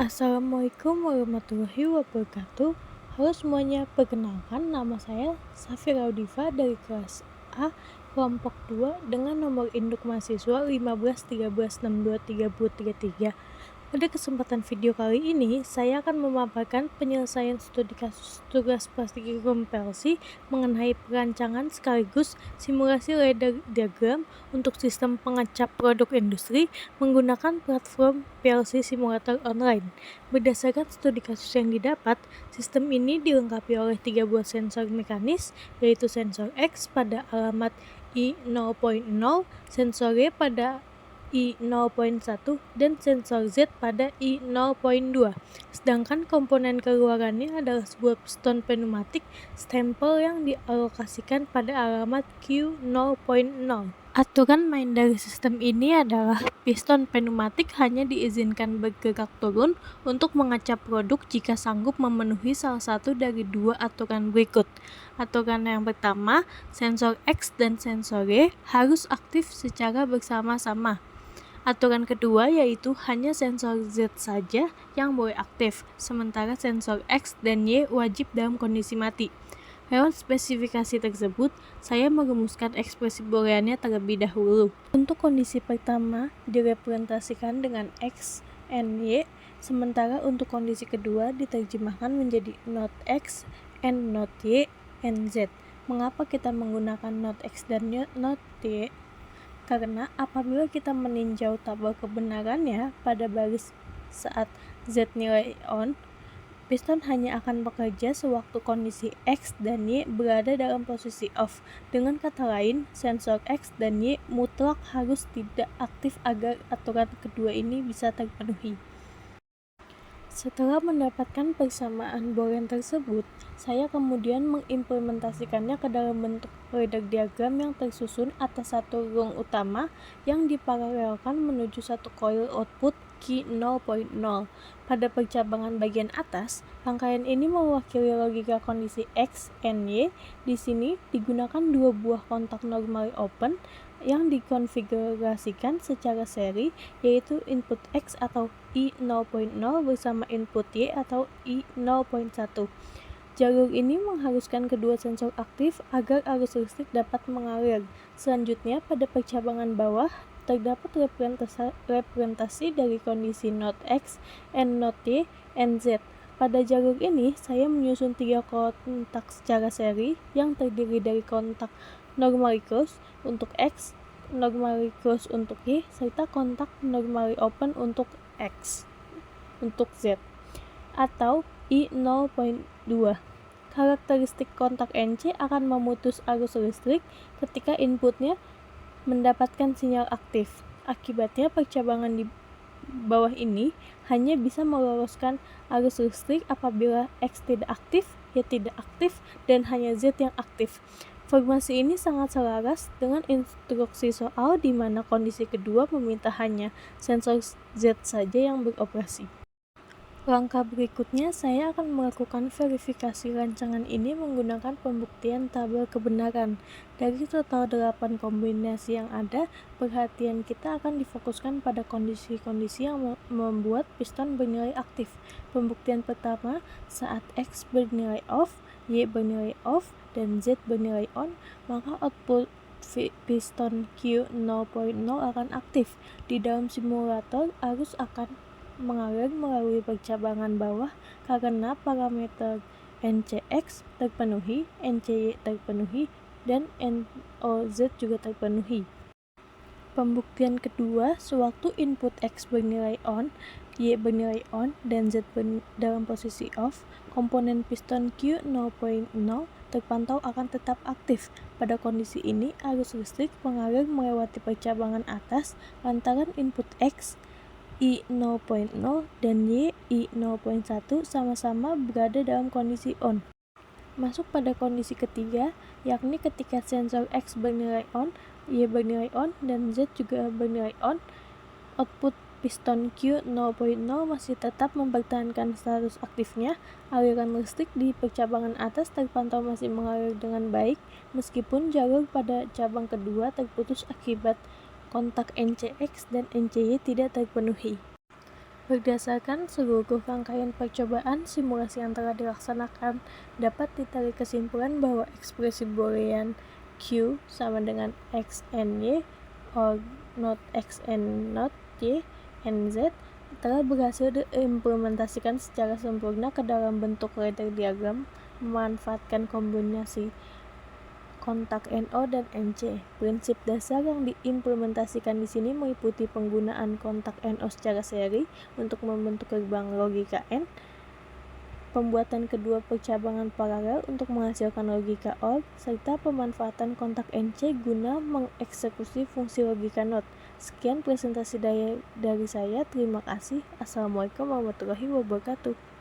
Assalamualaikum warahmatullahi wabarakatuh. Halo semuanya, perkenalkan nama saya Safira Audiva dari kelas A kelompok 2 dengan nomor induk mahasiswa 1513623033. Pada kesempatan video kali ini, saya akan memaparkan penyelesaian studi kasus tugas praktikum PLC mengenai perancangan sekaligus simulasi ladder diagram untuk sistem pengecap produk industri menggunakan platform PLC simulator online. Berdasarkan studi kasus yang didapat, sistem ini dilengkapi oleh 3 buah sensor mekanis, yaitu sensor X pada alamat I0.0, sensor Y pada I0.1 dan sensor Z pada I0.2. Sedangkan komponen keluarannya adalah sebuah piston pneumatik stempel yang dialokasikan pada alamat Q0.0. Aturan main dari sistem ini adalah piston pneumatik hanya diizinkan bergerak turun untuk mengecap produk jika sanggup memenuhi salah satu dari dua aturan berikut. Aturan yang pertama, sensor X dan sensor Y harus aktif secara bersama-sama. Aturan kedua yaitu hanya sensor Z saja yang boleh aktif, sementara sensor X dan Y wajib dalam kondisi mati. Lewat spesifikasi tersebut, saya merumuskan ekspresi booleannya terlebih dahulu. Untuk kondisi pertama direpresentasikan dengan X and Y, sementara untuk kondisi kedua diterjemahkan menjadi not X and not Y and Z. Mengapa kita menggunakan not X dan not Y? Karena apabila kita meninjau tabel kebenarannya pada baris saat Z nilai on, piston hanya akan bekerja sewaktu kondisi X dan Y berada dalam posisi off. Dengan kata lain, sensor X dan Y mutlak harus tidak aktif agar aturan kedua ini bisa terpenuhi. Setelah mendapatkan persamaan boolean tersebut, saya kemudian mengimplementasikannya ke dalam bentuk ladder diagram yang tersusun atas satu rung utama yang diparalelkan menuju satu coil output Q0.0. Pada percabangan bagian atas, rangkaian ini mewakili logika kondisi X and Y. Di sini digunakan dua buah kontak normally open yang dikonfigurasikan secara seri, yaitu input X atau I0.0 bersama input Y atau I0.1. Jalur ini mengharuskan kedua sensor aktif agar arus listrik dapat mengalir. Selanjutnya, pada percabangan bawah, terdapat representasi dari kondisi not X and not Y and Z. Pada jalur ini, saya menyusun 3 kontak secara seri yang terdiri dari kontak normally close untuk X, normally close untuk Y, serta kontak normally open untuk X untuk Z atau I0.2. Karakteristik kontak NC akan memutus arus listrik ketika inputnya mendapatkan sinyal aktif. Akibatnya percabangan di bawah ini hanya bisa meloloskan arus listrik apabila X tidak aktif, Y tidak aktif, dan hanya Z yang aktif. Formasi ini sangat selaras dengan instruksi soal di mana kondisi kedua meminta hanya sensor Z saja yang beroperasi. Langkah berikutnya, saya akan melakukan verifikasi rancangan ini menggunakan pembuktian tabel kebenaran. Dari total 8 kombinasi yang ada, perhatian kita akan difokuskan pada kondisi-kondisi yang membuat piston bernilai aktif. Pembuktian pertama, saat X bernilai off, Y bernilai off, dan Z bernilai on, maka output piston Q0.0 akan aktif. Di dalam simulator, arus akan mengalir melalui percabangan bawah karena parameter NCX terpenuhi, NCY terpenuhi, dan NOZ juga terpenuhi. Pembuktian kedua, sewaktu input X bernilai on, Y bernilai on, dan Z dalam posisi off, komponen piston Q0.0 terpantau akan tetap aktif. Pada kondisi ini, arus listrik mengalir melewati percabangan atas lantaran input X I0.0 dan Y I0.1 sama-sama berada dalam kondisi on. Masuk pada kondisi ketiga, yakni ketika sensor X bernilai on, Y bernilai on, dan Z juga bernilai on, output piston Q0.0 masih tetap mempertahankan status aktifnya. Aliran listrik di percabangan atas terpantau masih mengalir dengan baik, meskipun jalur pada cabang kedua terputus akibat kontak NCX dan NCY tidak terpenuhi. Berdasarkan seluruh rangkaian percobaan simulasi yang telah dilaksanakan, dapat ditarik kesimpulan bahwa ekspresi Boolean Q sama dengan X and Y or not X and not Y and Z telah berhasil diimplementasikan secara sempurna ke dalam bentuk ladder diagram memanfaatkan kombinasi kontak NO dan NC. Prinsip dasar yang diimplementasikan di sini meliputi penggunaan kontak NO secara seri untuk membentuk gerbang logika N, pembuatan kedua percabangan paralel untuk menghasilkan logika OR, serta pemanfaatan kontak NC guna mengeksekusi fungsi logika NOT. Sekian presentasi dari saya. Terima kasih. Assalamualaikum warahmatullahi wabarakatuh.